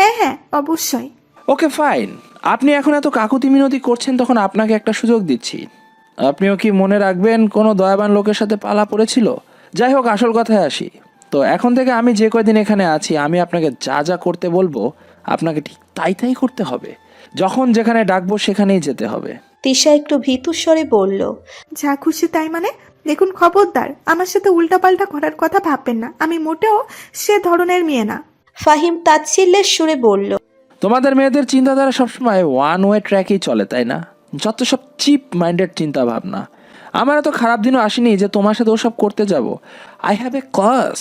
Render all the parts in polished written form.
হ্যাঁ হ্যাঁ অবশ্যই। ওকে ফাইন, আপনি এখন এত কাকুতি মিনতি করছেন, তখন আপনাকে একটা সুযোগ দিচ্ছি। আপনিও কি মনে রাখবেন কোনো দয়াবান লোকের সাথে পালা পড়েছিল? যাই হোক, আসল কথায় আসি। তো এখন থেকে আমি যে কয়দিন এখানে আছি, আমি আপনাকে যা যা করতে বলবো আপনাকে ঠিক তাই তাই করতে হবে। যখন যেখানে ডাকবো সেখানেই যেতে হবে। তিশা একটু ভীতু স্বরে বলল। যা খুশি তাই মানে? দেখুন খবরদার, আমার সাথে উল্টাপাল্টা করার কথা ভাববেন না। আমি মোটেও সে ধরনের মেয়ে না। ফাহিম তাচ্ছিল্যের সুরে বলল। তোমাদের মেয়েদের চিন্তাধারা সবসময় ওয়ান ওয়ে ট্র্যাকেই চলে, তাই না? যত সব চিপ মাইন্ডেড চিন্তা ভাবনা। আমার এত খারাপ দিনও আসেনি যে তোমার সাথে ওসব করতে যাব। I have a cause.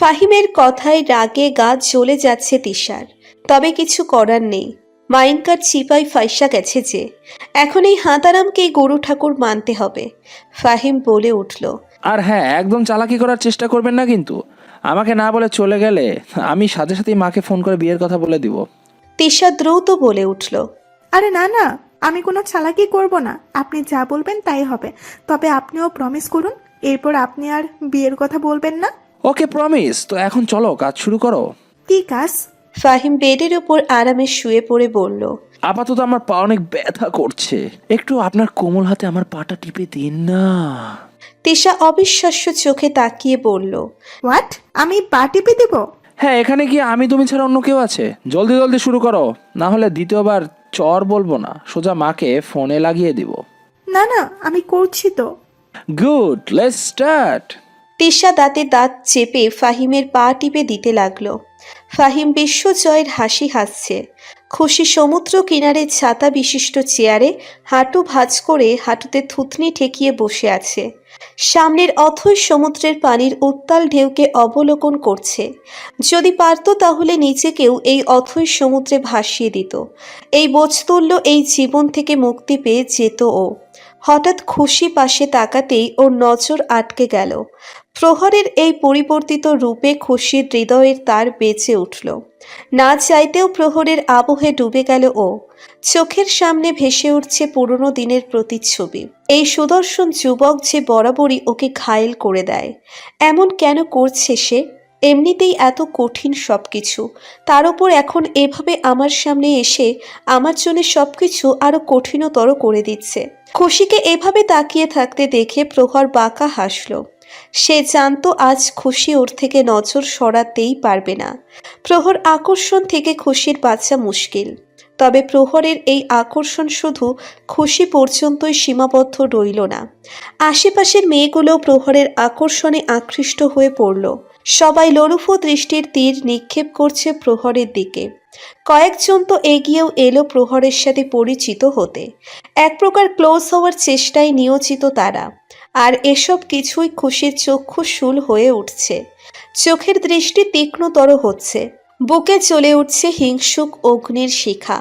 ফাহিমের কথায় রাগে গা জ্বলে যাচ্ছে তিশার, তবে কিছু করার নেই। মাইনকার চিপাই ফাইসা গেছে যে, এখন এই হাঁদারামকেই গরু ঠাকুর মানতে হবে। ফাহিম বলে উঠল। আর হ্যাঁ, একদম চালাকি করার চেষ্টা করবেন না কিন্তু। আমাকে না বলে চলে গেলে আমি সাথে সাথেই মাকে ফোন করে বিয়ের কথা বলে দিব। তিশা দ্রুত বলে উঠল। আরে না না, আমি কোনো চালাকি করব না। আপনি যা বলবেন তাই হবে। তবে আপনিও প্রমিস করুন এরপর আপনি আর বিয়ের কথা বলবেন না। ওকে প্রমিস। তো এখন চলো, কাজ শুরু করো। কি কাজ? ফাহিম বেডের উপর আরামে শুয়ে পড়ে বলল। আপাতত আমার পা অনেক ব্যথা করছে, একটু আপনার কোমল হাতে আমার পাটা টিপে দিন না। তিশা অবিশ্বাস্য চোখে তাকিয়ে বলল। হোয়াট? আমি পা টিপে দিব? হ্যাঁ, এখানে কি আমি তুমি ছাড়া অন্য কেউ আছে? জলদি জলদি শুরু করো, না হলে দ্বিতীয়বার চর বলবো না, সোজা মাকে ফোনে লাগিয়ে দিব। না না, আমি করছি তো। Good, let's start. তিশা দাঁতে দাঁত চেপে ফাহিমের পা টিপে দিতে লাগলো। ফাহিম বিশ্বজয়ের হাসি হাসছে। খুশি সমুদ্র কিনারে ছাতা বিশিষ্ট চেয়ারে হাঁটু ভাঁজ করে হাঁটুতে থুতনি ঠেকিয়ে বসে আছে। সামনের অথৈ সমুদ্রের পানির উত্তাল ঢেউকে অবলোকন করছে। যদি পারত তাহলে নিজেকেও এই অথৈ সমুদ্রে ভাসিয়ে দিত। এই বোঝতুল্য এই জীবন থেকে মুক্তি পেয়ে যেত ও। হঠাৎ খুশি পাশে তাকাতেই ওর নজর আটকে গেল। প্রহরের এই পরিবর্তিত রূপে খুশির হৃদয়ের তার বেঁচে উঠল। না চাইতেও প্রহরের আবহে ডুবে গেল ও। চোখের সামনে ভেসে উঠছে পুরনো দিনের প্রতিচ্ছবি। এই সুদর্শন যুবক যে বরাবরই ওকে ঘায়েল করে দেয়। এমন কেন করছে সে? এমনিতেই এত কঠিন সবকিছু, তার উপর এখন এভাবে আমার সামনে এসে আমার জন্য সবকিছু আরো কঠিনতর করে দিচ্ছে। খুশিকে এভাবে তাকিয়ে থাকতে দেখে প্রহর বাঁকা হাসল। সে জানতো আজ খুশি ওর থেকে নজর সরাতেই পারবে না। প্রহর আকর্ষণ থেকে খুশির বাঁচা মুশকিল। তবে প্রহরের এই আকর্ষণ শুধু খুশি পর্যন্তই সীমাবদ্ধ রইল না। আশেপাশের মেয়েগুলো প্রহরের আকর্ষণে আকৃষ্ট হয়ে পড়ল। সবাই লোলুফ দৃষ্টির তীর নিক্ষেপ করছে প্রহরের দিকে। কয়েকজন তো এগিয়েও এলো প্রহরের সাথে পরিচিত হতে। এক প্রকার ক্লোজ হওয়ার চেষ্টায় নিয়োজিত তারা। আর এসব কিছুই খুশির চক্ষু শূল হয়ে উঠছে। চোখের দৃষ্টি তীক্ষ্ণতর হচ্ছে। বুকে চলে উঠছে হিংসুক অগ্নির শিখা।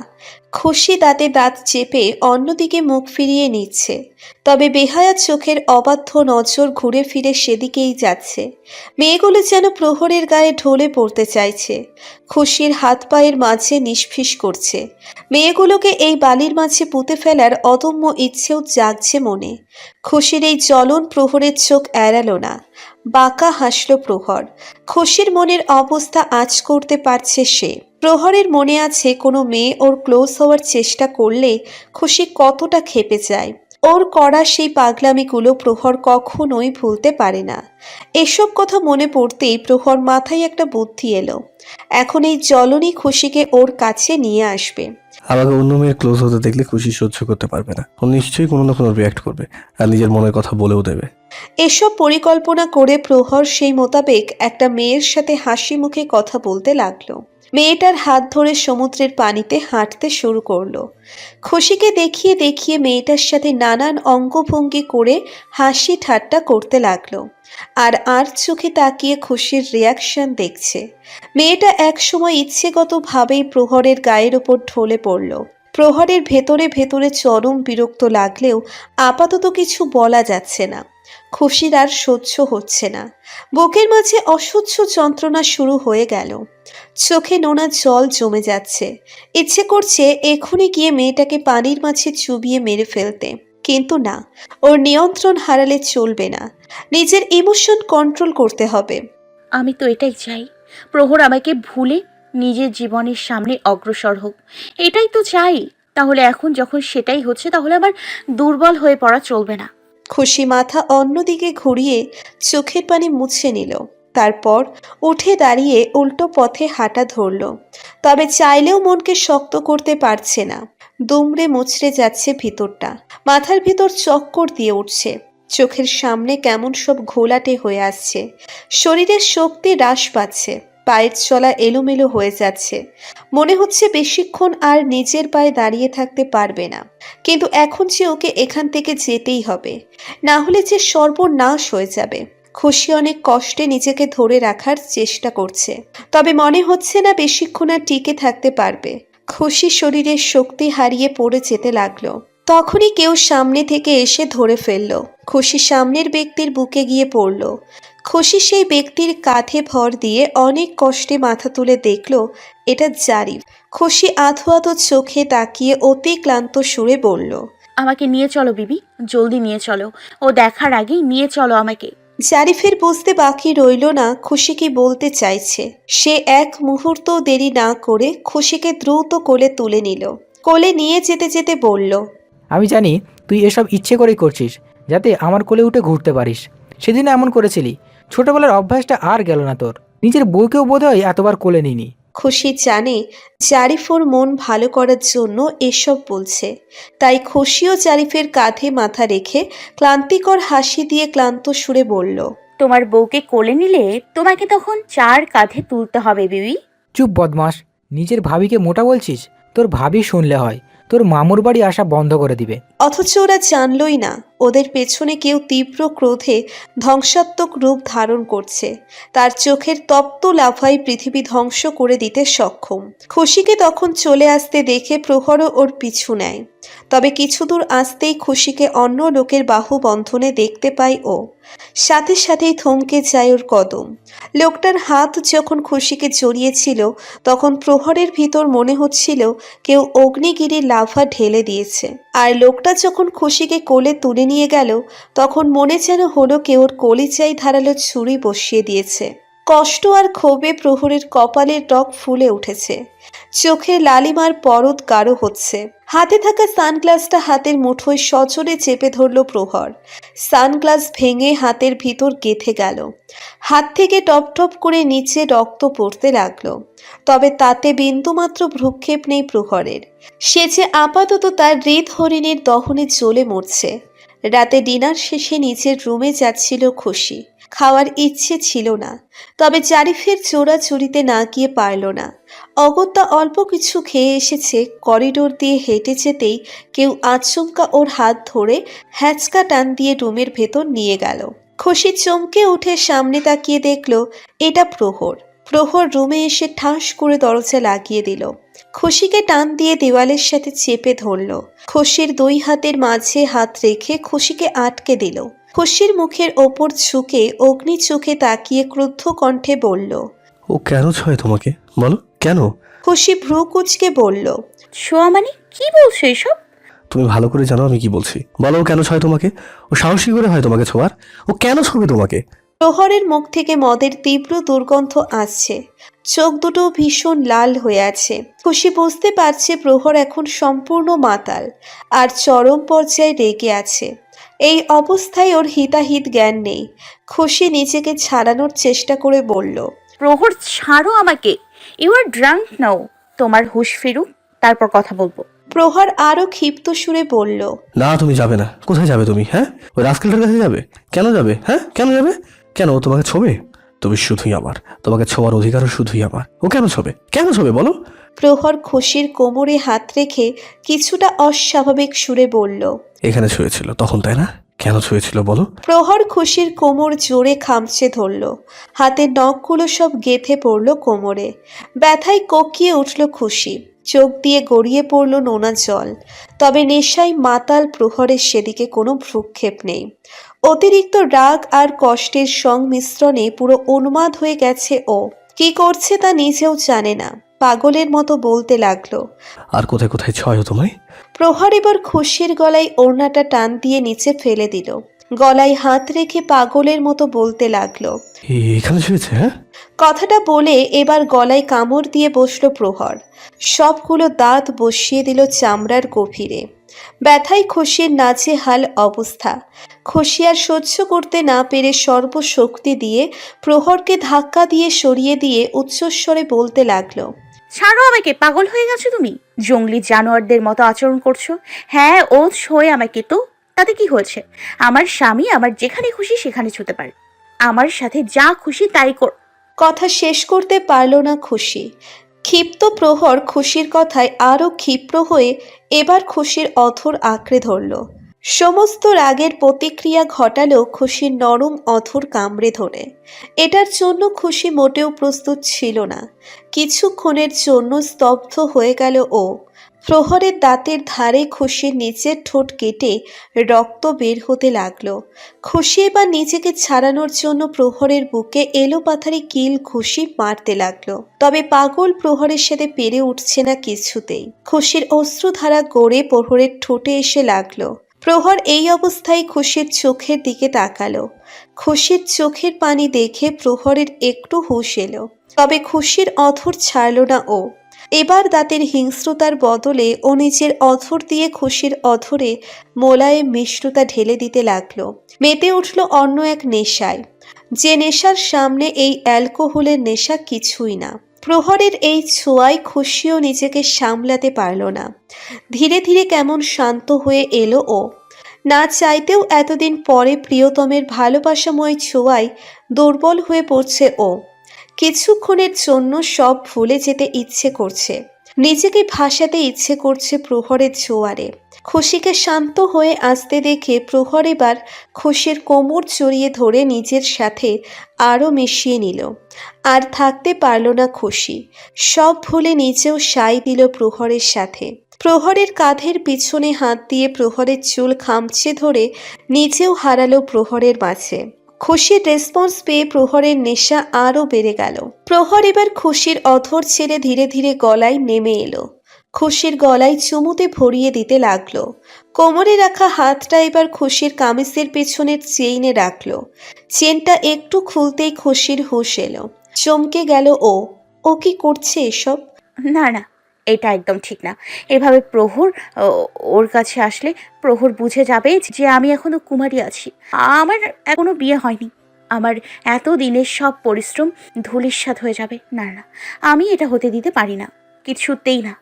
খুশি দাঁতে দাঁত চেপে অন্যদিকে মুখ ফিরিয়ে নিচ্ছে। তবে বেহায়া চোখের অবাধ্য নজর ঘুরে ফিরে সেদিকেই যাচ্ছে। মেয়েগুলো যেন প্রহরের গায়ে ঢলে পড়তে চাইছে। খুশির হাত পায়ের মাঝে নিষ্ফিস করছে। মেয়েগুলোকে এই বালির মাঝে পুঁতে ফেলার অদম্য ইচ্ছেও জাগছে মনে। খুশির এই জ্বলন প্রহরের চোখ এড়ালো না। বাঁকা হাসল প্রহর। খুশির মনের অবস্থা আঁচ করতে পারছে সে। প্রহরের মনে আছে কোনো মেয়ে ওর ক্লোজ হওয়ার চেষ্টা করলে খুশি কতটা ক্ষেপে যায়। ওর করা সেই পাগলামিগুলো প্রহর কখনোই ভুলতে পারে না। এসব কথা মনে পড়তেই প্রহর মাথায় একটা বুদ্ধি এলো। এখন এই জ্বলনই খুশিকে ওর কাছে নিয়ে আসবে। আমাকে অন্য মেয়ের ক্লোজ হতে দেখলে খুশি সহ্য করতে পারবে না। ও নিশ্চয়ই কোনো না কোনো রিয়াক্ট করবে আর নিজের মনের কথা বলেও দেবে। এসব পরিকল্পনা করে প্রহর সেই মোতাবেক একটা মেয়ের সাথে হাসি মুখে কথা বলতে লাগলো। মেয়েটার হাত ধরে সমুদ্রের পানিতে হাঁটতে শুরু করলো। খুশিকে দেখিয়ে দেখিয়ে মেয়েটার সাথে নানান অঙ্গভঙ্গি করে হাসি ঠাট্টা করতে লাগলো। আর চোখে তাকিয়ে খুশির রিয়াকশন দেখছে। মেয়েটা একসময় ইচ্ছেগতভাবেই প্রহরের গায়ের ওপর ঢলে পড়ল। প্রহরের ভেতরে ভেতরে চরম বিরক্ত লাগলেও আপাতত কিছু বলা যাচ্ছে না। খুশির আর সহ্য হচ্ছে না। বুকের মাঝে অসহ্য যন্ত্রণা শুরু হয়ে গেল। চোখে নোনা জল জমে যাচ্ছে। ইচ্ছে করছে এখনই গিয়ে মেয়েটাকে পানির মাঝে চুবিয়ে মেরে ফেলতে, কিন্তু না, ওর নিয়ন্ত্রণ হারালে চলবে না। নিজের ইমোশন কন্ট্রোল করতে হবে। আমি তো এটাই চাই, প্রহর আমাকে ভুলে নিজের জীবনের সামনে অগ্রসর হোক, এটাই তো চাই। তাহলে এখন যখন সেটাই হচ্ছে, তাহলে আবার দুর্বল হয়ে পড়া চলবে না। খুশি মাথা অন্যদিকে ঘুরিয়ে চোখের পানি মুছে নিল। তারপর উঠে দাঁড়িয়ে উল্টো পথে হাঁটা ধরল। তবে চাইলেও মনকে শক্ত করতে পারছে না। দুমড়ে মুচড়ে যাচ্ছে ভিতরটা। মাথার ভিতর চক্কর দিয়ে উঠছে। চোখের সামনে কেমন সব ঘোলাটে হয়ে আসছে। শরীরের শক্তি হ্রাস পাচ্ছে। পায়ের চলা এলোমেলো হয়ে যাচ্ছে। মনে হচ্ছে বেশিক্ষণ আর নিজের পায়ে দাঁড়িয়ে থাকতে পারবে না। কিন্তু এখন যে ওকে এখান থেকে যেতেই হবে, না হলে যে সর্বনাশ হয়ে যাবে। খুশি অনেক কষ্টে নিজেকে ধরে রাখার চেষ্টা করছে, তবে মনে হচ্ছে না বেশিক্ষণ আর টিকে থাকতে পারবে। খুশি শরীরের শক্তি হারিয়ে পড়ে যেতে লাগলো। তখনই কেউ সামনে থেকে এসে ধরে ফেলল। খুশি সামনের ব্যক্তির বুকে গিয়ে পড়ল। খুশি সেই ব্যক্তির কাঁধে ভর দিয়ে অনেক কষ্টে মাথা তুলে দেখল এটা জারিফ। খুশি আধো আধো চোখে তাকিয়ে অতি ক্লান্ত সুরে বলল, আমাকে নিয়ে চলো বিবি, জলদি নিয়ে চলো। ও দেখার আগেই নিয়ে চলো আমাকে। জারিফের বুঝতে বাকি রইল না খুশি কি বলতে চাইছে। সে এক মুহূর্ত দেরি না করে খুশিকে দ্রুত কোলে তুলে নিল। কোলে নিয়ে যেতে যেতে বলল, আমি জানি তুই এসব ইচ্ছে করেই করছিস, যাতে আমার কোলে উঠে ঘুরতে পারিস। সেদিন এমন করেছিলি, ছোটবেলার অভ্যাসটা আর গেল না তোর। নিজের বউকেও বোধহয় এতবার কোলে নিনি। খুশি জানে জারিফ ওর মন ভালো করার জন্য এসব বলছে। তাই খুশিও জারিফের কাঁধে মাথা রেখে ক্লান্তিকর হাসি দিয়ে ক্লান্ত সুরে বলল, তোমার বউকে কোলে নিলে তোমাকে তখন 4 কাঁধে তুলতে হবে বিবি। চুপ বদমাস, নিজের ভাবিকে মোটা বলছিস? তোর ভাবি শুনলে হয় তোর মামুর বাড়ি আসা বন্ধ করে দিবে। অথচ ওরা জানলই না ওদের পেছনে কেউ তীব্র ক্রোধে ধ্বংসাত্মক রূপ ধারণ করছে। তার চোখের তপ্ত লাফাই পৃথিবী ধ্বংস করে দিতে সক্ষম। খুশিকে তখন চলে আসতে দেখে প্রহরও ওর পিছু নেয়। তবে কিছু দূর আসতেই খুশিকে অন্য লোকের বাহু বন্ধনে দেখতে পায় ও। সাথে সাথেই থমকে যায় ওর কদম। লোকটার হাত যখন খুশিকে জড়িয়েছিল, তখন প্রহরের ভিতর মনে হচ্ছিল কেউ অগ্নিগিরির লাভা ঢেলে দিয়েছে। আর লোকটা যখন খুশিকে কোলে তুলে নিয়ে গেল, তখন মনে যেন হলো কেউ ওর কলিজায় ধারালো ছুরি বসিয়ে দিয়েছে। কষ্ট আর ক্ষোভে প্রহরের কপালের ত্বক ফুলে উঠেছে। চোখের লালিমার পরত গাঢ় হচ্ছে। হাতে থাকা সানগ্লাসটা হাতের মুঠোয় সজোরে চেপে ধরল প্রহর। সানগ্লাস ভেঙে হাতের ভিতর গেঁথে গেল। হাত থেকে টপ টপ করে নিচে রক্ত পড়তে লাগলো। তবে তাতে বিন্দুমাত্র ভ্রুক্ষেপ নেই প্রহরের। সে যে আপাতত তার হৃদ হরিণের দহনে জ্বলে মরছে। রাতে ডিনার শেষে নিচের রুমে যাচ্ছিল খুশি। খাওয়ার ইচ্ছে ছিল না, তবে জারিফের চোরাচুরিতে না গিয়ে পারল না। অগত্যা অল্প কিছু খেয়ে এসেছে। করিডোর দিয়ে হেঁটে যেতেই কেউ আচমকা ওর হাত ধরে হ্যাচকা টান দিয়ে রুমের ভেতর নিয়ে গেল। খুশি চমকে উঠে সামনে তাকিয়ে দেখল এটা প্রহর। প্রহর রুমে এসে ঠাস করে দরজা লাগিয়ে দিল। খুশিকে টান দিয়ে দেওয়ালের সাথে চেপে ধরল। খুশির 2 হাতের মাঝে হাত রেখে খুশিকে আটকে দিল। খুশির মুখের ওপর ঝুঁকে অগ্নি চোখে তাকিয়ে ক্রুদ্ধ কণ্ঠে বলল, ও কেন ছয় তোমাকে? বলো কেন? খুশি ভ্রু কুঁচকে বলল, ছোঁয়া মানে কি বলছো এসব? তুমি ভালো করে জানো আমি কি বলছি। বলো ও কেন ছয় তোমাকে? ও সাহসী করে হয় তোমাকে ছোঁয়ার? ও কেন ছবে তোমাকে? প্রহরের মুখ থেকে মদের তীব্র দুর্গন্ধ আসছে। চোখ দুটো ভীষণ লাল হয়ে আছে। খুশি বুঝতে পারছে প্রহর এখন সম্পূর্ণ মাতাল আর চরম পর্যায়ে রেগে আছে। এই অবস্থায় ওর হিতাহিত জ্ঞান নেই। খুশি নিজেকে ছাড়ানোর চেষ্টা করে বলল, প্রহর ছাড়ো আমাকে, ইউ আর ড্রাঙ্ক নাও। তোমার হুঁশ ফিরুক, তারপর কথা বলবো। প্রহর আরো ক্ষিপ্ত সুরে বলল, না তুমি যাবে না। কোথায় যাবে তুমি? হ্যাঁ, ওই রাস্কেলটার কাছে যাবে? কেন যাবে? হ্যাঁ কেন যাবে? কেন ও তোমাকে ছোবে? তুমি শুধুই আমার, তোমাকে ছোঁয়ার অধিকারও শুধুই আমার। ও কেন ছোবে? কেন ছোবে বলো? প্রহর খুশির কোমরে হাত রেখে কিছুটা অস্বাভাবিক সুরে বলল, এখানে ছুঁয়েছিল তখন, তাই না? কেন ছুঁয়েছিল বলো? প্রহর খুশির কোমর জোরে খামচে ধরল। হাতের নখগুলো সব গেঁথে পড়ল কোমরে। ব্যথায় কোকিয়ে উঠল খুশি। চোখ দিয়ে গড়িয়ে পড়ল নোনা জল। তবে নেশায় মাতাল প্রহরের সেদিকে কোনো ভ্রুক্ষেপ নেই। অতিরিক্ত রাগ আর কষ্টের সংমিশ্রণে পুরো উন্মাদ হয়ে গেছে ও। কি করছে তা নিজেও জানে না। পাগলের মতো বলতে লাগলো, আর কোথায় কোথায় ছয় তোমায়? প্রহর এবার খুশির গলায় ওড়নাটা টান দিয়ে নিচে ফেলে দিল। গলায় হাত রেখে পাগলের মতো বলতে লাগলো। এখানে শুয়েছে? হ্যাঁ, কথাটা বলে এবার গলায় কামড় দিয়ে বসলো প্রহর। সবগুলো দাঁত বসিয়ে দিল চামড়ার গভীরে। ব্যথায় খুশির নাজেহাল অবস্থা। খুশি আর সহ্য করতে না পেরে সর্বশক্তি দিয়ে প্রহরকে ধাক্কা দিয়ে সরিয়ে দিয়ে উচ্চস্বরে বলতে লাগলো। ছাড়ো আমাকে, পাগল হয়ে গেছো তুমি? জঙ্গলি জানোয়ারদের মতো আচরণ করছো। হ্যাঁ, ও ছোঁয় আমাকে তো, তাতে কি হয়েছে? আমার স্বামী আমার যেখানে খুশি সেখানে ছুতে পারে, আমার সাথে যা খুশি তাই কর। কথা শেষ করতে পারল না খুশি। ক্ষিপ্ত প্রহর খুশির কথায় আরও ক্ষিপ্র হয়ে এবার খুশির অধর আঁকড়ে ধরল। সমস্ত রাগের প্রতিক্রিয়া ঘটালো খুশির নরম অধর কামড়ে ধরে। এটার জন্য খুশি মোটেও প্রস্তুত ছিল না। কিছুক্ষণের জন্য স্তব্ধ হয়ে গেল ও। প্রহরের দাঁতের ধারে খুশির নিচের ঠোঁট কেটে রক্ত বের হতে লাগলো। খুশি এবার নিজেকে ছাড়ানোর জন্য প্রহরের বুকে এলোপাথারি কিল ঘুষি মারতে লাগলো। তবে পাগল প্রহরের সাথে পেরে উঠছে না কিছুতেই। খুশির অশ্রুধারা গড়ে প্রহরের ঠোঁটে এসে লাগলো। প্রহর এই অবস্থায় খুশির চোখের দিকে তাকালো। খুশির চোখের পানি দেখে প্রহরের একটু হুঁশ এলো। তবে খুশির অধর ছাড়ল না ও। এবার দাঁতের হিংস্রতার বদলে ও নিজের অধর দিয়ে খুশির অধরে মোলায়েম মিষ্টতা ঢেলে দিতে লাগলো। মেতে উঠল অন্য এক নেশায়, যে নেশার সামনে এই অ্যালকোহলের নেশা কিছুই না। প্রহরের এই ছোঁয়ায় খুশিও নিজেকে সামলাতে পারল না। ধীরে ধীরে কেমন শান্ত হয়ে এলো ও। না চাইতেও এতদিন পরে প্রিয়তমের ভালোবাসাময় ছোঁয়ায় দুর্বল হয়ে পড়ছে ও। কিছুক্ষণের জন্য সব ভুলে যেতে ইচ্ছে করছে। নিজেকে ভাসাতে ইচ্ছে করছে প্রহরের জোয়ারে। খুশিকে শান্ত হয়ে আসতে দেখে প্রহর এবার খুশির কোমর জড়িয়ে ধরে নিজের সাথে আরও মিশিয়ে নিল। আর থাকতে পারল না খুশি। সব ভুলে নিজেও সাই দিল প্রহরের সাথে। প্রহরের কাঁধের পিছনে হাত দিয়ে প্রহরের চুল খামচে ধরে নিজেও হারালো প্রহরের মাঝে। খুশির রেসপন্স পেয়ে প্রহরের নেশা আরও বেড়ে গেল। প্রহর এবার খুশির অধর ছেড়ে ধীরে ধীরে গলায় নেমে এলো। খুশির গলায় চুমুতে ভরিয়ে দিতে লাগলো। কোমরে রাখা হাতটা এবার খুশির কামিজের পেছনের চেইনে রাখলো। চেনটা একটু খুলতেই খুশির হুঁশ এলো। চমকে গেল ও। ও কি করছে এসব? না না, এটা একদম ঠিক না। এভাবে প্রহর ওর কাছে আসলে প্রহর বুঝে যাবে যে আমি এখনো কুমারী আছি, আমার এখনো বিয়ে হয়নি। আমার এত দিনের সব পরিশ্রম ধূলিসাৎ হয়ে যাবে। না না, আমি এটা হতে দিতে পারি না, কিছুতেই না।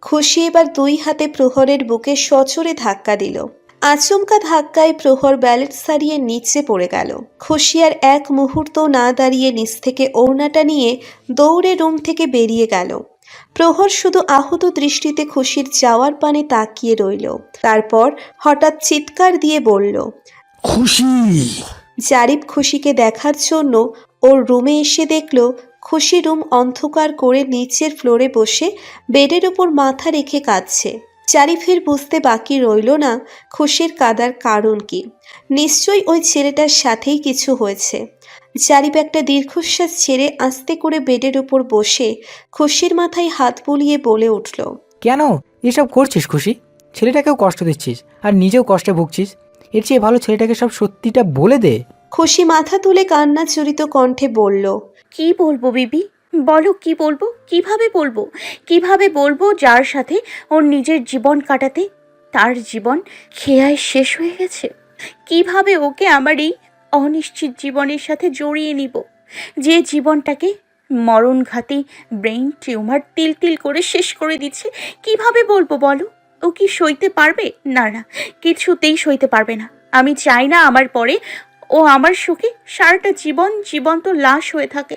খুশি এবার দুই হাতে প্রহরের বুকে সচরে ধাক্কা দিল। আচমকা ধাক্কায় প্রহর ব্যালেন্স হারিয়ে নিচে পড়ে গেল। খুশি আর এক মুহূর্ত না দাঁড়িয়ে নিচ থেকে ওড়নাটা নিয়ে দৌড়ে রুম থেকে বেরিয়ে গেল। প্রহর শুধু আহত দৃষ্টিতে খুশির যাওয়ার পানে তাকিয়ে রইল। তারপর হঠাৎ চিৎকার দিয়ে বলল, খুশি! জারিফ খুশিকে দেখার জন্য ওর রুমে এসে দেখল খুশি রুম অন্ধকার করে নিচের ফ্লোরে বসে বেডের ওপর মাথা রেখে কাঁদছে। জারিফের বুঝতে বাকি রইল না খুশির কাঁদার কারণ কি। নিশ্চয়ই ওই ছেলেটার সাথেই কিছু হয়েছে। জারিফ একটা দীর্ঘশ্বাস ছেড়ে আস্তে করে বেডের উপর বসে খুশির মাথায় হাত বুলিয়ে বলে উঠল, কেন এসব করছিস খুশি? ছেলেটাকেও কষ্ট দিচ্ছিস আর নিজেও কষ্টে ভুগছিস। এর চেয়ে ভালো ছেলেটাকে সব সত্যিটা বলে দে। খুশি মাথা তুলে কান্না জড়িত কণ্ঠে বলল, কি বলবো বিবি, বলো কি বলবো? কিভাবে বলবো? কিভাবে বলবো যার সাথে ওর নিজের জীবন কাটাতে তার জীবন খেয়ায় শেষ হয়ে গেছে? কিভাবে ওকে আমার এই অনিশ্চিত জীবনের সাথে জড়িয়ে নিব, যে জীবনটাকে মরণঘাতী ব্রেইন টিউমার তিল তিল করে শেষ করে দিচ্ছে? কিভাবে বলবো বলো? ও কি সইতে পারবে? না না, কিছুতেই সইতে পারবে না। আমি চাই না আমার পরে ও আমার সুখে সারাটা জীবন জীবন্ত লাশ হয়ে থাকে।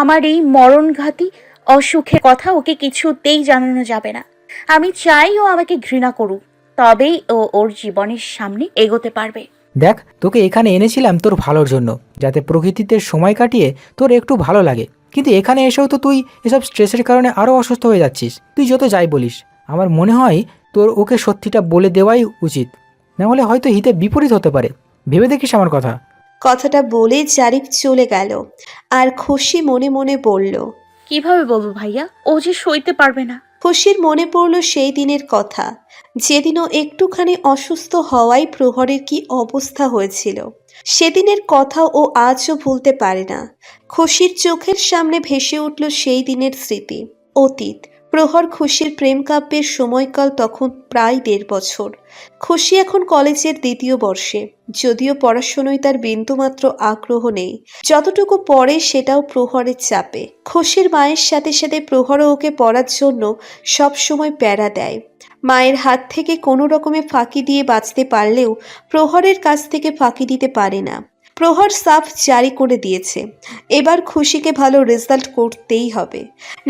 আমার এই মরণঘাতী অসুখের কথা ওকে কিছুতেই জানানো যাবে না। আমি চাই ও আমাকে ঘৃণা করুক, তবেই ও ওর জীবনের সামনে এগোতে পারবে। দেখ, তোকে এখানে এনেছিলাম তোর ভালোর জন্য, যাতে প্রকৃতিতে সময় কাটিয়ে তোর একটু ভালো লাগে। কিন্তু এখানে এসেও তো তুই এসব স্ট্রেসের কারণে আরও অসুস্থ হয়ে যাচ্ছিস। তুই যত যাই বলিস, আমার মনে হয় তোর ওকে সত্যিটা বলে দেওয়াই উচিত, না হলে হয়তো হিতে বিপরীত হতে পারে। ভেবে দেখিস আমার কথা। কথাটা বলে জারিফ চলে গেল। আর খুশি মনে মনে বলল, কিভাবে বলবো ভাইয়া? ও যে সইতে পারবে না, খুশির মনে পড়ল সেই দিনের কথা, যেদিনও একটুখানি অসুস্থ হওয়ায় প্রহরের কি অবস্থা হয়েছিল। সেদিনের কথা ও আজও ভুলতে পারে না। খুশির চোখের সামনে ভেসে উঠল সেই দিনের স্মৃতি, অতীত। প্রহর খুশির প্রেম কাব্যের সময়কাল তখন প্রায় 1.5 বছর। খুশি এখন কলেজের 2য় বর্ষে, যদিও পড়াশোনায় তার বিন্দুমাত্র আগ্রহ নেই। যতটুকু পড়ে সেটাও প্রহরের চাপে। খুশির মায়ের সাথে সাথে প্রহরও ওকে পড়ার জন্য সব সময় প্যারা দেয়। মায়ের হাত থেকে কোনো রকমে ফাঁকি দিয়ে বাঁচতে পারলেও প্রহরের কাছ থেকে ফাঁকি দিতে পারে না। প্রহর সাফ জারি করে দিয়েছে, এবার খুশিকে ভালো রেজাল্ট করতেই হবে,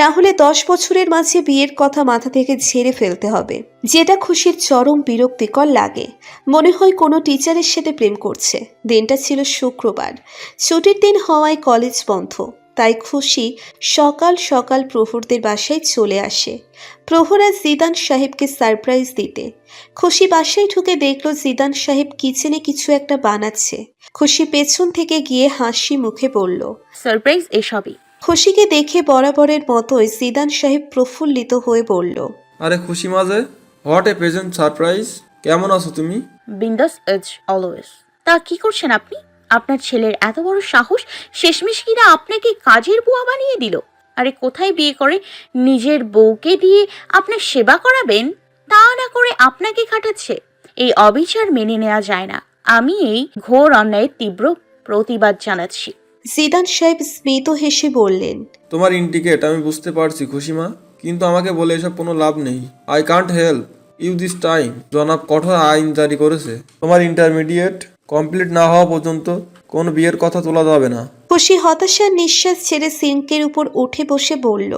না হলে 10 বছরের মাঝে বিয়ের কথা মাথা থেকে ঝেড়ে ফেলতে হবে। যেটা খুশির চরম বিরক্তিকর লাগে। মনে হয় কোনো টিচারের সাথে প্রেম করছে। দিনটা ছিল শুক্রবার, ছুটির দিন হওয়ায় কলেজ বন্ধ। তাই খুশি সকাল সকাল প্রহরদের বাসায় চলে আসে প্রহর আজ জিদান সাহেবকে সারপ্রাইজ দিতে। খুশি বাসায় ঢুকে দেখল জিদান সাহেব কিচেনে কিছু একটা বানাচ্ছে। খুশি পেছন থেকে গিয়ে হাসি মুখে বলল, সারপ্রাইজ এসবই। খুশিকে দেখে বরাবরের মতোই জিদান সাহেব প্রফুল্লিত হয়ে বলল, আরে খুশি মাঝে, হোয়াট এ প্রেজেন্ট সারপ্রাইজ। কেমন আছো তুমি? বিন্দাস এজ অলওয়েজ। তা কি করছেন আপনি? আপনার ছেলের এত বড় সাহস, শেষমেশ কিনা আপনাকে কাজের বুয়া বানিয়ে দিল। আরে কোথায় বিয়ে করে নিজের বউকে দিয়ে আপনার সেবা করাবেন, তা না করে আপনাকে খাটাচ্ছে। এই অবিচার মেনে নেওয়া যায় না। আমি এই ঘোর অন্যায়ের তীব্র প্রতিবাদ জানাচ্ছি। জিদান সাহেব স্মিত হেসে বললেন, তোমার ইন্ডিকেট আমি বুঝতে পারছি খুশিমা, কিন্তু আমাকে বলে এসব কোনো লাভ নেই। I can't help you this time. জনাব কঠোর আইন জারি করেছে, তোমার ইন্টারমিডিয়েট কমপ্লিট না হওয়া পর্যন্ত কোনো বিয়ের কথা তোলা যাবে না। খুশি হতাশার নিঃশ্বাস ছেড়ে সিঙ্কের উপর উঠে বসে বলল,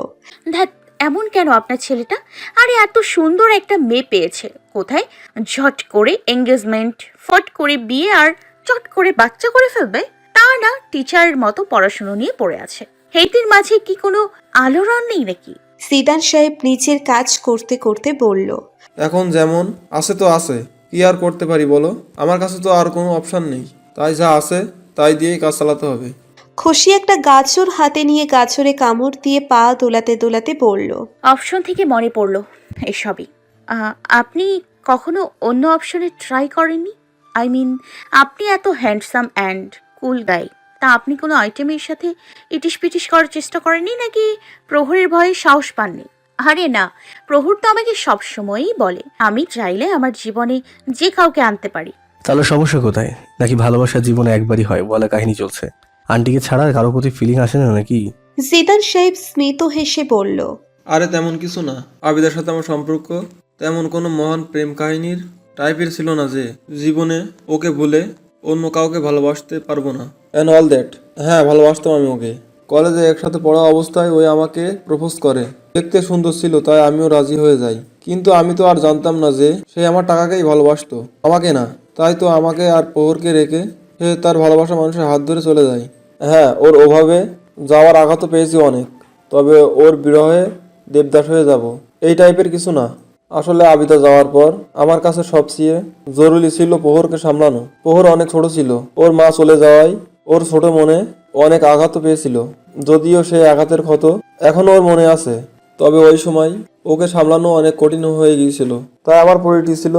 ধ্যাত, এমন কেন আপনার ছেলেটা? আরে এত সুন্দর একটা মেয়ে পেয়েছে, কোথায় ঝট করে এঙ্গেজমেন্ট, ফট করে বিয়ে, আর চট করে বাচ্চা করে ফেলবে। তা না, টিচারের মতো পড়াশুনো নিয়ে পড়ে আছে। হেতির মাঝে কি কোনো আলোড়ন নেই নাকি? জিদান সাহেব নিজের কাজ করতে করতে বলল, এখন যেমন আছে তো আছে, কি আর করতে পারি বলো? আমার কাছে তো আর কোনো অপশান নেই, তাই যা আছে তাই দিয়েই কাজ চালাতে হবে। খুশি একটা গাজর হাতে নিয়ে গাজরে কামড় দিয়ে পা দোলাতে দোলাতে বলল, অপশন থেকে মনে পড়লো এসবই। আপনি কখনো অন্য অপশনে ট্রাই করেননি? আই মিন, আপনি এত হ্যান্ডসাম অ্যান্ড কুল গাই, তা আপনি কোনো আইটেমের সাথে ইটিস পিটিস করার চেষ্টা করেননি নাকি প্রহরের ভয়ে সাহস পাননি? আরে না, প্রহর তো আমাকে সবসময়ই বলে আমি চাইলে আমার জীবনে যে কাউকে আনতে পারি। তাহলে সমস্যা কোথায়? নাকি ভালোবাসা জীবনে একবারই হয় বলে কাহিনী চলছে? আন্টিকে ছাড়া আর কারো প্রতি ফিলিং আসে না নাকি? জিদান সাহেব স্মিত হেসে বলল, আরে তেমন কিছু না, আবিদার সাথে আমার সম্পর্ক তেমন কোনো মহান প্রেম কাহিনীর টাইপের ছিল না যে জীবনে ওকে ভুলে অন্য কাউকে ভালোবাসতে পারবো না, অ্যান্ড অল দ্যাট। হ্যাঁ, ভালোবাসতাম আমি ওকে। কলেজে একসাথে পড়া অবস্থায় ওই আমাকে প্রপোজ করে। দেখতে সুন্দর ছিল তাই আমিও রাজি হয়ে যাই, কিন্তু আমি তো আর জানতাম না যে সে আমার টাকাকেই ভালোবাসতো, আমাকে না। তাই তো আমাকে আর প্রহরকে রেখে সে তার ভালোবাসা মানুষের হাত ধরে চলে যায়। হ্যাঁ, ওর অভাবে যাওয়ার আঘাতও পেয়েছি অনেক, তবে ওর বিরহে দেবদাস হয়ে যাব এই টাইপের কিছু না। আসলে আবিদা যাওয়ার পর আমার কাছে সবচেয়ে জরুরি ছিল প্রহরকে সামলানো। প্রহর অনেক ছোট ছিল, ওর মা চলে যাওয়ায় ওর ছোট মনে অনেক আঘাতও পেয়েছিল। যদিও সেই আঘাতের ক্ষত এখনো ওর মনে আছে, তবে ওই সময় ওকে সামলানো অনেক কঠিন হয়ে গিয়েছিল। তাই আমার পরিটি ছিল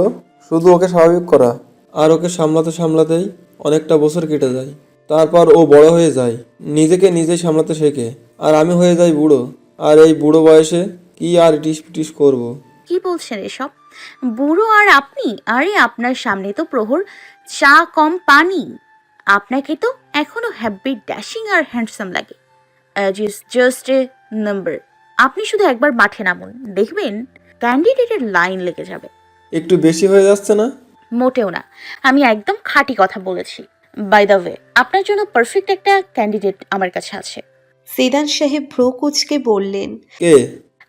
শুধু ওকে স্বাভাবিক করা, আর ওকে সামলাতে সামলাতেই অনেকটা বছর কেটে যায়। তারপর ও বড় হয়ে যায়, নিজেকে নিজেই সামলাতে শেখে, আর আমি হয়ে যাই বুড়ো। আর এই বুড়ো বয়সে কি আর ইটিস পিটিস করবো? কি বলছেন এসব? বুড়ো আর আপনি? আরে আপনার সামনে তো প্রহর চা কম পানি। আপনাকে তো এখনো হ্যাপি, ড্যাশিং আর হ্যান্ডসাম লাগে। Age is just a number. আপনি শুধু একবার মাঠে নামুন, দেখবেন ক্যান্ডিডেটের লাইন লেগে যাবে। একটু বেশি হয়ে যাচ্ছে না? মোটেও না, আমি একদম খাঁটি কথা বলেছি। বাই দ্য ওয়ে, আপনার জন্য পারফেক্ট একটা ক্যান্ডিডেট আমার কাছে আছে। জিদান সাহেব ভ্রু কুঁচকে বললেন, কে?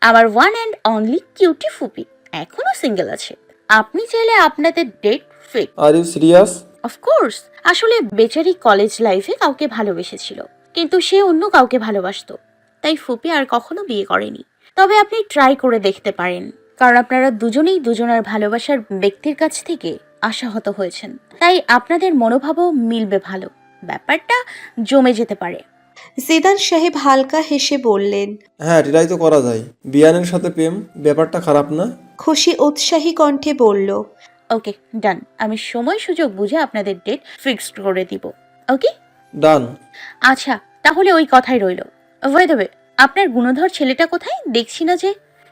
আমার ওয়ান অ্যান্ড অনলি কিউটি ফুপি এখনো সিঙ্গেল আছে। আপনি চাইলে আপনাদের date fix. Are you serious? Of course. আসলে বেচারি কলেজ লাইফে কাউকে ভালোবেসেছিল, কিন্তু সে অন্য কাউকে ভালোবাসতো, তাই ফুপি আর কখনো বিয়ে করেনি। তবে আপনি ট্রাই করে দেখতে পারেন, কারণ আপনারা দুজনেই দুজনের ভালোবাসার ব্যক্তির কাছ থেকে আশাহত হয়েছেন, তাই আপনাদের মনোভাবও মিলবে ভালো, ব্যাপারটা জমে যেতে পারে। জিদান সাহেব হালকা হেসে বললেন। হ্যাঁ, এটাই তো করা যায়। বিয়ানের সাথে প্রেম, ব্যাপারটা খারাপ না। খুশি উৎসাহী কণ্ঠে বলল। ওকে, ডান। আমি সময় সুযোগ বুঝে আপনাদের ডেট ফিক্সড করে দিব। ওকে, ডান। আচ্ছা তাহলে ওই কথাই রইল। বাই দ্য ওয়ে, আপনার গুণধর ছেলেটা কোথায়? দেখছি না যে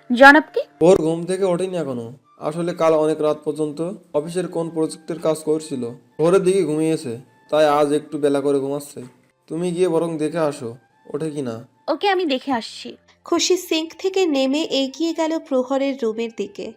জনাবকে। ওর ঘুম থেকে ওঠেনি এখনো। আসলে কাল অনেক রাত পর্যন্ত অফিসের কোন প্রজেক্টের কাজ করছিল। ভোরের দিকে ঘুমিয়েছে, তাই আজ একটু বেলা করে ঘুমাচ্ছে। তুমি গিয়ে বরং দেখে আসো ওঠে কিনা। ওকে, আমি দেখে আসছি। খুশি সিঙ্ক থেকে নেমে এগিয়ে গেল প্রহরের রুমের দিকে।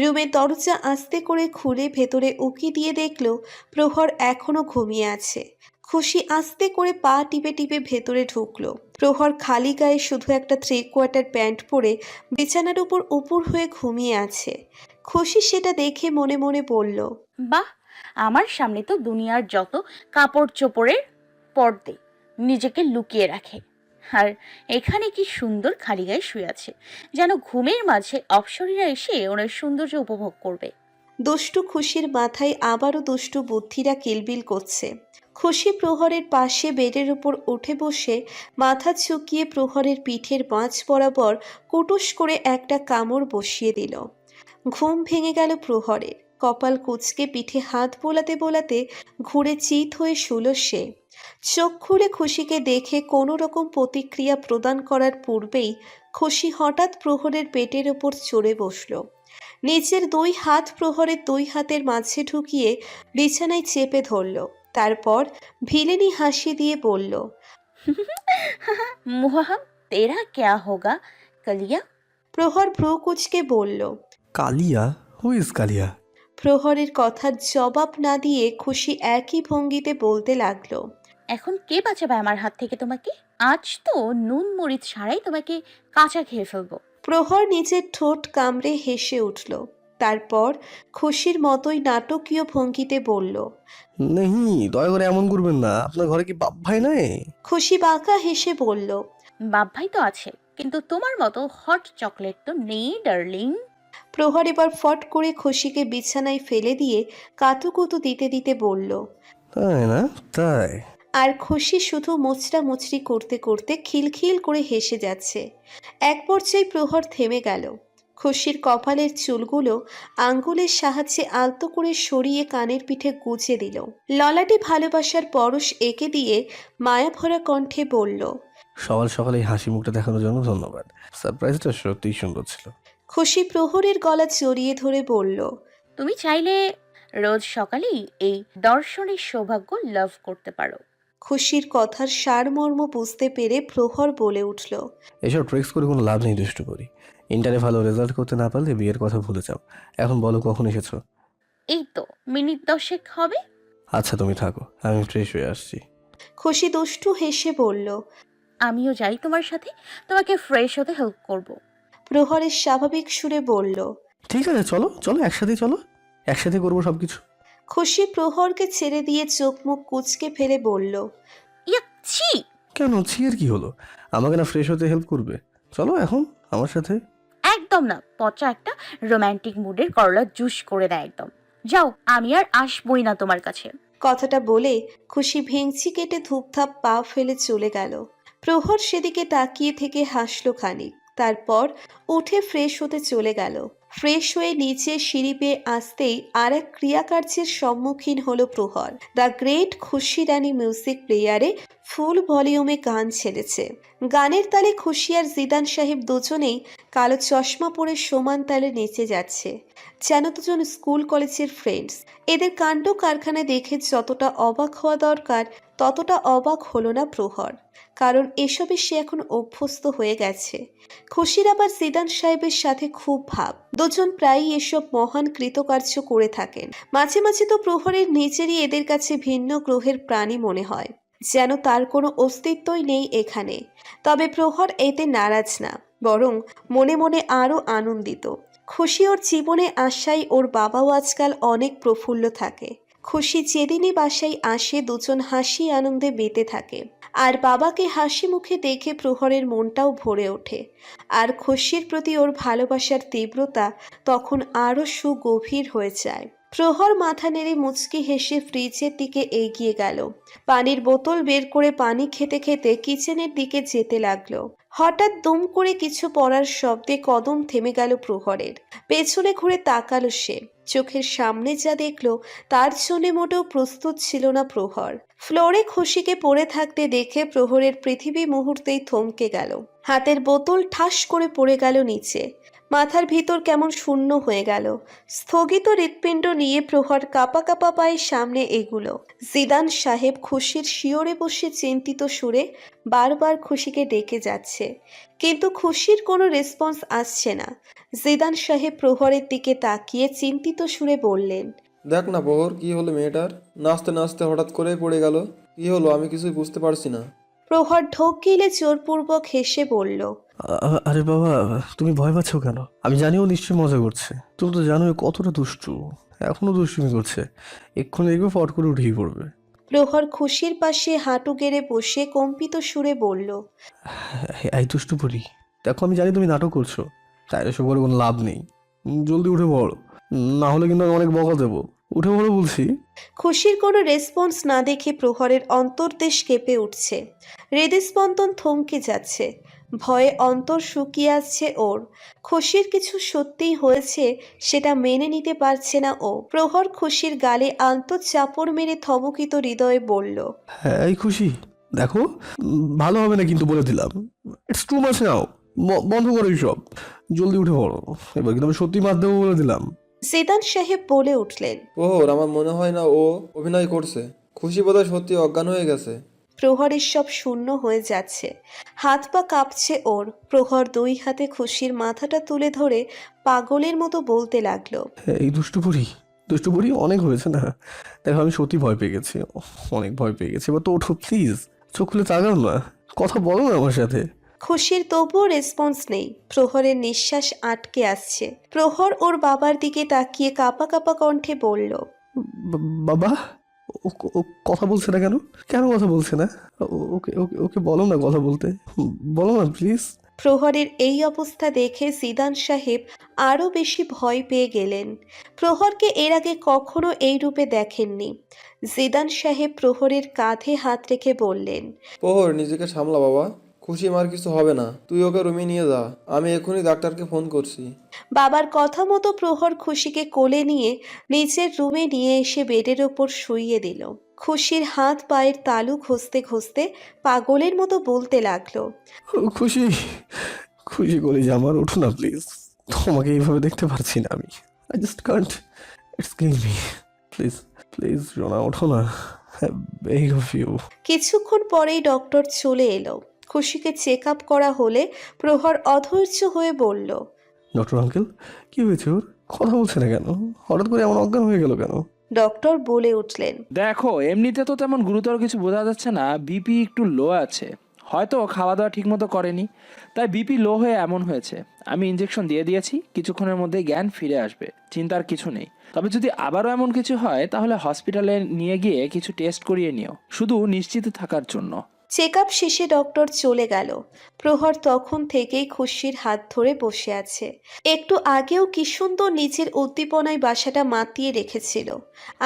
রুমের দরজা আস্তে করে খুলে ভেতরে উকি দিয়ে দেখল প্রহর এখনো ঘুমিয়ে আছে। খুশি আস্তে করে পা টিপে টিপে ভেতরে ঢুকলো। প্রহর খালি গায়ে শুধু একটা 3/4 প্যান্ট পরে বিছানার উপর উপুর হয়ে ঘুমিয়ে আছে। খুশি সেটা দেখে মনে মনে বলল, বাহ, আমার সামনে তো দুনিয়ার যত কাপড় চোপড়ের পর্দে নিজেকে লুকিয়ে রাখে, আর এখানে কি সুন্দর খালি গায়ে শুয়ে আছে, যেন ঘুমের মাঝে অপ্সরীরা এসে ওনার সৌন্দর্য উপভোগ করবে। দুষ্টু খুশির মাথায় আবারও দুষ্টু বুদ্ধিরা কিলবিল করছে। খুশি প্রহরের পাশে বেডের উপর উঠে বসে মাথা ঝুঁকিয়ে প্রহরের পিঠের মাঝ বরাবর কুটুস করে একটা কামড় বসিয়ে দিল। ঘুম ভেঙে গেল প্রহরের। কপাল কুঁচকে পিঠে হাত বোলাতে বোলাতে ঘুরে চিত হয়ে শুল সে। চোখ খুলে খুশিকে দেখে কোনো রকম প্রতিক্রিয়া প্রদান করার পূর্বেই খুশি হঠাৎ প্রহরের পেটের ওপর চড়ে বসল। নিচের 2 হাত প্রহরের 2 হাতের মাঝে ঢুকিয়ে বিছানায় চেপে ধরল। তারপর ভিলেনি হাসি দিয়ে বলল, মুহাম, তেরা ক্যা হোগা কালিয়া? প্রহর ভ্রু কুঁচকে বলল। কালিয়া? হু ইজ কালিয়া? প্রহরের কথার জবাব না দিয়ে খুশি একই ভঙ্গিতে বলতে লাগলো, এখন কে বাঁচাবে আমার হাত থেকে তোমাকে? আজ তো নুন মরিচ ছাড়াই তোমাকে কাঁচা খেয়ে ফেলবো। প্রহর নিজের ঠোঁট কামড়ে হেসে উঠল। তারপর খুশির মতোই নাটকীয় ভঙ্গিতে বলল, নেহি, দয়া করে এমন করবেন না। আপনার ঘরে কি বাপ ভাই নাই? খুশি বাঁকা হেসে বলল, বাপ ভাই তো আছে, কিন্তু তোমার মতো হট চকলেট তো নেই ডার্লিং। প্রহর এবার ফট করে খুশিকে বিছানায় ফেলে দিয়ে কাতুকুতু দিতে দিতে বলল। তাই না? তাই? আর খুশি শুধু মুচড়া মুচড়ি করতে করতে খিলখিল করে হেসে যাচ্ছে। এক পর্যায়ে প্রহর থেমে গেল। খুশির কপালের চুলগুলো আঙ্গুলের সাহায্যে আলতো করে সরিয়ে কানের পিঠে গুজে দিল। ললাটে ভালোবাসার পরশ এঁকে দিয়ে মায়াভরা কণ্ঠে বলল, সকাল সকালে এই হাসি মুখটা দেখানোর জন্য ধন্যবাদ। সারপ্রাইজটা সত্যিই সুন্দর ছিল। খুশি প্রহরের গলা জড়িয়ে ধরে বলল, তুমি চাইলে রোজ সকালেই এই দর্শনের সৌভাগ্য লাভ করতে পারো। খুশির কথার সারমর্ম বুঝতে পেরে প্রহর বলে উঠল, এসব ট্রিক্স করে কোনো লাভ নেই দুষ্টু করি। ইন্টারে ভালো রেজাল্ট করতে না পারলে বিয়ের কথা ভুলে যাও। এখন বলো কখন এসেছো? এই তো মিনিট 10 হবে। আচ্ছা তুমি থাকো, আমি ফ্রেশ হয়ে আসছি। খুশি দুষ্টু হেসে বলল। আমিও যাই তোমার সাথে, তোমাকে ফ্রেশ হতে হেল্প করব। প্রহরের স্বাভাবিক সুরে বলল। ঠিক আছে, চলো চলো, একসাথেই চলো, একসাথে করবো সবকিছু। খুশি প্রহরকে ছেড়ে দিয়ে চোখ মুখ কুঁচকে ফেলে বলল, ইয়াক, ছি! কেন ছিয়ের কি হলো? আমাকে না ফ্রেশ হতে হেল্প করবে? চলো এখন আমার সাথে। একদম না, পচা একটা রোমান্টিক মুডের করলা জুস করে দেয় একদম। যাও, আমি আর আসবই না তোমার কাছে। কথাটা বলে খুশি ভেংচি কেটে ধূপধাপ পা ফেলে চলে গেল। প্রহর সেদিকে তাকিয়ে থেকে হাসল খানিক। তারপর উঠে ফ্রেশ হতে চলে গেল। ফ্রেশ হয়ে নিচে সিঁড়ি বেয়ে আসতেই আর এক ক্রিয়াকার্যের সম্মুখীন হলো প্রহর। দ্য গ্রেট খুশি রানী মিউজিক প্লেয়ারে ফুল ভলিউমে গান ছেড়েছে। গানের তালে খুশি আর জিদান সাহেব দুজনেই কালো চশমা পরে সমান তালে নেচে যাচ্ছে, যেন দুজন স্কুল কলেজের ফ্রেন্ডস। এদের কাণ্ড কারখানা দেখে যতটা অবাক হওয়া দরকার ততটা অবাক হলো না প্রহর, কারণ এসবে সে এখন অভ্যস্ত হয়ে গেছে। খুশির আবার জিদান সাহেবের সাথে খুব ভাব। দুজন প্রায়ই এসব মহান কৃতকার্য করে থাকেন। মাঝে মাঝে তো প্রহরের নিজেরই এদের কাছে ভিন্ন গ্রহের প্রাণী মনে হয়, যেন তার কোনো অস্তিত্বই নেই এখানে। তবে প্রহর এতে নারাজ না, বরং মনে মনে আরও আনন্দিত। খুশি ওর জীবনে আসায় ওর বাবাও আজকাল অনেক প্রফুল্ল থাকে। খুশি যেদিনই বাসায় আসে দুজন হাসি আনন্দে মেতে থাকে। আর বাবাকে হাসি মুখে দেখে প্রহরের মনটাও ভরে ওঠে। আর খুশির প্রতি ওর ভালোবাসার তীব্রতা তখন আরও সুগভীর হয়ে যায়। প্রহর মাথা নেড়ে মুচকি হেসে ফ্রিজের দিকে এগিয়ে গেল। পানির বোতল বের করে পানি খেতে খেতে কিচেনের দিকে যেতে লাগলো। হঠাৎ দুম করে কিছু পড়ার শব্দে কদম থেমে গেল প্রহরের। পেছনে ঘুরে তাকালো সে। চোখের সামনে যা দেখলো তার জন্য মোটেও প্রস্তুত ছিল না প্রহর। ফ্লোরে খুশিকে পড়ে থাকতে দেখে প্রহরের পৃথিবী মুহূর্তেই থমকে গেল। হাতের বোতল ঠাস করে পড়ে গেল নিচে। মাথার ভিতর কেমন শূন্য হয়ে গেল। স্থগিত হৃৎপিণ্ড নিয়ে প্রহর কাঁপা কাঁপা পায়ে সামনে এগুলো। জিদান সাহেব খুশির শিয়রে বসে চিন্তিত সুরে বারবার খুশিকে ডেকে যাচ্ছে, কিন্তু খুশির কোনো রেসপন্স আসছে না। জিদান সাহেব প্রহরের দিকে তাকিয়ে চিন্তিত সুরে বললেন, দেখ না প্রহর, কি হলো মেয়েটার? নাচতে নাচতে হঠাৎ করে পড়ে গেল। কি হলো আমি কিছুই বুঝতে পারছি না। প্রহর ঢোক গিলে জোরপূর্বক হেসে বলল, আরে বাবা, তুমি ভয় পাচ্ছ কেন? আমি জানি ও নিশ্চয়ই মজা করছে। তুমি তো জানো ও কতটা দুষ্টু, এখনো দুষ্টুমি করছে। এক্ষুনি দেখবে ফট করে উঠেই পড়বে। প্রহর খুশির পাশে হাঁটু গেড়ে বসে কম্পিত সুরে বলল, এই দুষ্টু পড়ি, দেখো আমি জানি তুমি নাটক করছো, তাই এসব করে কোনো লাভ নেই। জলদি উঠে পড়ো, না হলে কিন্তু আমি অনেক বকা দেবো। উঠে পড়ো বলছি। খুশির কোনো রেসপন্স না দেখে প্রহরের অন্তর্দেশ কেঁপে উঠছে। হৃদস্পন্দন থমকে যাচ্ছে। ভয়ে অন্তর শুকিয়ে আসছে ওর। খুশির কিছু সত্যিই হয়েছে সেটা মেনে নিতে পারছে না ও। প্রহর খুশির গালে আলতো চাপড় মেরে থমকিত হৃদয়ে বলল, হ্যাঁ এই খুশি, দেখো ভালো হবে না কিন্তু বলে দিলাম। ইটস টু মাচ নাও, বন্ধ করো সব, জলদি উঠে পড়ো। এবার কিন্তু আমি সত্যি মার দেবো বলে দিলাম। জিদান সাহেব বলে উঠলেন। প্রহর, আমার মনে হয় না ও অভিনয় করছে। খুশি বোধহয় সত্যি অজ্ঞান হয়ে গেছে। প্রহরের সব শূন্য হয়ে যাচ্ছে। হাত পা কাঁপছে ওর। প্রহর দুই হাতে খুশির মাথাটা তুলে ধরে পাগলের মতো বলতে লাগলো, এই দুষ্টু বুড়ি অনেক হয়েছে না। দেখো আমি সত্যি ভয় পেয়ে গেছি, অনেক ভয় পেয়ে গেছি। এবার তো ওঠো প্লিজ, চোখ খুলে তাকাও না, কথা বলো না আমার সাথে। খুশির তবুও রেসপন্স নেই। প্রহরের নিঃশ্বাস আটকে আসছে। প্রহর ওর বাবার দিকে তাকিয়ে কাঁপা কাঁপা কণ্ঠে বলল, বাবা, ও কথা বলছে না কেন? কেন কথা বলছে না? ওকে ওকে ওকে বলো না কথা বলতে, বলো না প্লিজ। প্রহরের এই অবস্থা দেখে জিদান সাহেব আরও বেশি ভয় পেয়ে গেলেন। প্রহরকে এর আগে কখনো এই রূপে দেখেননি। জিদান সাহেব প্রহরের কাঁধে হাত রেখে বললেন, প্রহর, নিজেকে সামলা বাবা। খুশি মার কিছু হবে না, তুই ওকে রুমে নিয়ে যা। আমি এখনই ডাক্তারকে ফোন করছি। বাবার কথা মতো প্রহর খুশিকে কোলে নিয়ে নিচের রুমে নিয়ে এসে বেডের ওপর শুইয়ে দিল। খুশির হাত পায়ের তালু ঘষতে ঘষতে পাগলের মতো বলতে লাগলো, খুশি, খুশি করে যে আমার, ওঠো না প্লিজ। তোমাকে এইভাবে দেখতে পারছি না আমি। I just Kant, it's kill me. Please please সোনা, ওঠো না, বেগ অফ ইউ। কিছুক্ষণ পরেই ডক্টর চলে এলো। খুশিকে চেক আপ করা হলে প্রহর অধৈর্য হয়ে বলল, ডক্টর আঙ্কেল, কি হয়েছে ওর? কথা বলছে না কেন? হঠাৎ করে এমন অজ্ঞান হয়ে গেল কেন? ডক্টর বলে উঠলেন, দেখো, এমনিতে তো তেমন গুরুতর কিছু বোঝা যাচ্ছে না। বিপি একটু লো আছে, হয়তো খাওয়া দাওয়া ঠিকমতো করেনি, তাই বিপি লো হয়ে এমন হয়েছে। আমি ইঞ্জেকশন দিয়ে দিয়েছি, কিছুক্ষণের মধ্যে জ্ঞান ফিরে আসবে, চিন্তার কিছু নেই। তবে যদি আবারও এমন কিছু হয় তাহলে হসপিটালে নিয়ে গিয়ে কিছু টেস্ট করিয়ে নিও, শুধু নিশ্চিত থাকার জন্য। চেক আপ শেষে ডক্টর চলে গেল। প্রহর তখন থেকেই খুশির হাত ধরে বসে আছে। একটু আগেও কি সুন্দর নিজের উদ্দীপনায় বাসাটা মাতিয়ে রেখেছিল,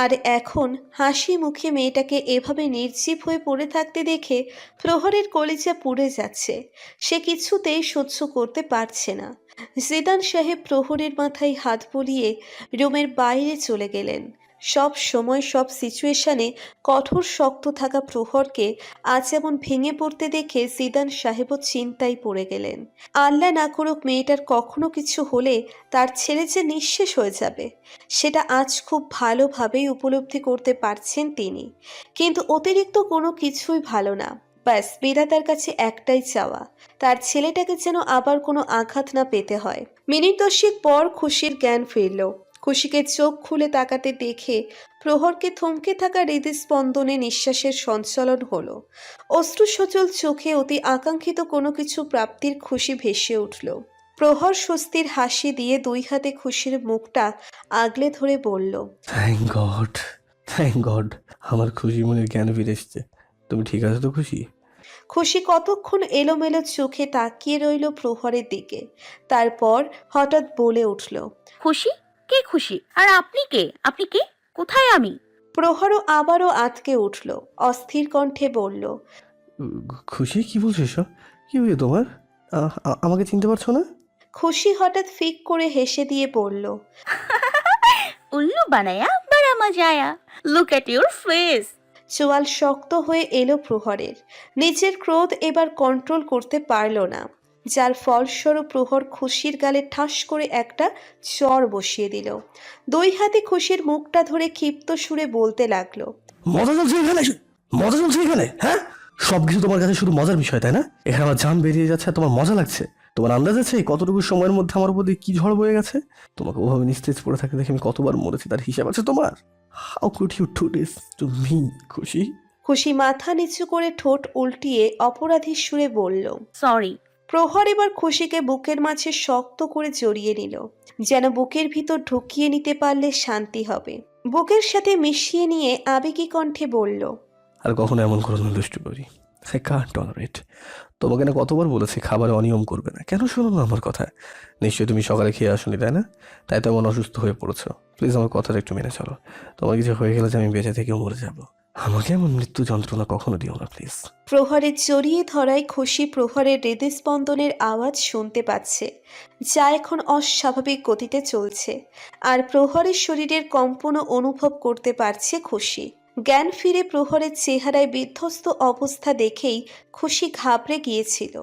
আর এখন হাসি মুখে মেয়েটাকে এভাবে নির্জীব হয়ে পড়ে থাকতে দেখে প্রহরের কলিজা পুড়ে যাচ্ছে। সে কিছুতেই সহ্য করতে পারছে না। জিদান সাহেব প্রহরের মাথায় হাত বুলিয়ে রুমের বাইরে চলে গেলেন। সব সময় সব সিচুয়েশনে কঠোর শক্ত থাকা প্রহরকে আজ এমন ভেঙে পড়তে দেখে জিদান সাহেবও চিন্তায় পড়ে গেলেন। আল্লাহ না করুক মেয়েটার কখনো কিছু হলে তার ছেলে যে নিঃশেষ হয়ে যাবে, সেটা আজ খুব ভালোভাবেই উপলব্ধি করতে পারছেন তিনি। কিন্তু অতিরিক্ত কোনো কিছুই ভালো না। ব্যাস, বিধাতার কাছে একটাই চাওয়া, তার ছেলেটাকে যেন আবার কোনো আঘাত না পেতে হয়। মিনিট 10 পর খুশির জ্ঞান ফিরল। খুশিকে চোখ খুলে তাকাতে দেখে প্রহরকে থমকে থাকা হৃদস্পন্দনে নিঃশ্বাসের সঞ্চালন হলো। অশ্রুসজল চোখে অতি আকাঙ্ক্ষিত কোনো কিছু প্রাপ্তির খুশি ভেসে উঠল। প্রহর স্বস্তির হাসি দিয়ে দুই হাতে খুশির মুখটা আগলে ধরে বলল, থ্যাংক গড, থ্যাংক গড, আমার খুশি মনের জ্ঞান ফিরে এসছে। তুমি ঠিক আছো তো খুশি? খুশি কতক্ষণ এলোমেলো চোখে তাকিয়ে রইল প্রহরের দিকে। তারপর হঠাৎ বলে উঠল, খুশি, কে খুশি? আর আপনি কে? আপনি কে? কোথায় আমি? প্রহরও আবারও আঁতকে উঠল, অস্থির কণ্ঠে বলল, খুশি, কি বলছো এসব? কি হয়েছে তোমার? আমাকে চিনতে পারছো না? খুশি হঠাৎ ফিক করে হেসে দিয়ে বলল, উল্লু বানায়া বড়া মজা আয়া। Look at your face. চোয়াল শক্ত হয়ে এলো প্রহরের। নিজের ক্রোধ এবার কন্ট্রোল করতে পারল না, যার ফলস্বরূপ প্রহর খুশির গালে ঠাস করে একটা চর বসিয়ে দিল। দুই হাতে খুশির মুখটা ধরে ক্ষিপ্ত সুরে বলতে লাগলো, মজা চলছে এখানে? মজা চলছে এখানে, হ্যাঁ? সবকিছু তোমার কাছে শুধু মজার বিষয়, তাই না? এখানে আমার জান বেরিয়ে যাচ্ছে আর তোমার মজা লাগছে। তোমার আন্দাজ আছে কতটুকু সময়ের মধ্যে আমার উপর দিয়ে কি ঝড় বয়ে গেছে? তোমাকে ওভাবে নিস্তেজ পড়ে থাকতে দেখে আমি কতবার মরেছি তার হিসাব আছে তোমার? How could you do this to me, খুশি? খুশি মাথা নিচু করে ঠোঁট উল্টিয়ে অপরাধীর সুরে বলল। সরি। প্রহর এবার খুশিকে বুকের মাঝে শক্ত করে জড়িয়ে নিল, যেন বুকের ভিতর ঢুকিয়ে নিতে পারলে শান্তি হবে। বুকের সাথে মিশিয়ে নিয়ে আবেগী কণ্ঠে বলল, আর কখনো এমন করো না দুষ্টু করি। I can't tolerate. তোমাকে না কতবার বলেছি খাবারে অনিয়ম করবে না, কেন শোনো না আমার কথা? নিশ্চয়ই তুমি সকালে খেয়ে আসনি, তাই না? তাই তো এমন অসুস্থ হয়ে পড়েছো। প্লিজ আমার কথাটা একটু মেনে চলো। তোমার কিছু হয়ে গেলে যে আমি বেঁচে থেকেও মরে যাবো। আমাকে এমন মৃত্যু যন্ত্রণা কখনো দিও না প্লিজ। প্রহরের জড়িয়ে ধরায় খুশি প্রহরের হৃদস্পন্দনের আওয়াজ শুনতে পাচ্ছে, যা এখন অস্বাভাবিক গতিতে চলছে। আর প্রহরের শরীরের কম্পনও অনুভব করতে পারছে খুশি। জ্ঞান ফিরে প্রহরের চেহারায় বিধ্বস্ত অবস্থা দেখেই খুশি ঘাবড়ে গিয়েছিল।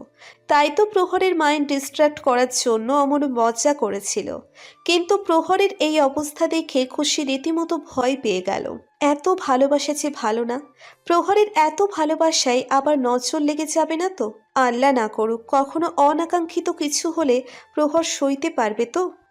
তাই তো প্রহরের মাইন্ড ডিস্ট্র্যাক্ট করার জন্য অমন মজা করেছিল। কিন্তু প্রহরের এই অবস্থা দেখে খুশি রীতিমতো ভয় পেয়ে গেল। এত ভালোবাসা যে ভালো না। প্রহরের এত ভালোবাসায় আবার নজর লেগে যাবে না তো? আল্লাহ না করুক কখনো অনাকাঙ্ক্ষিত কিছু হলে প্রহর সইতে পারবে তো?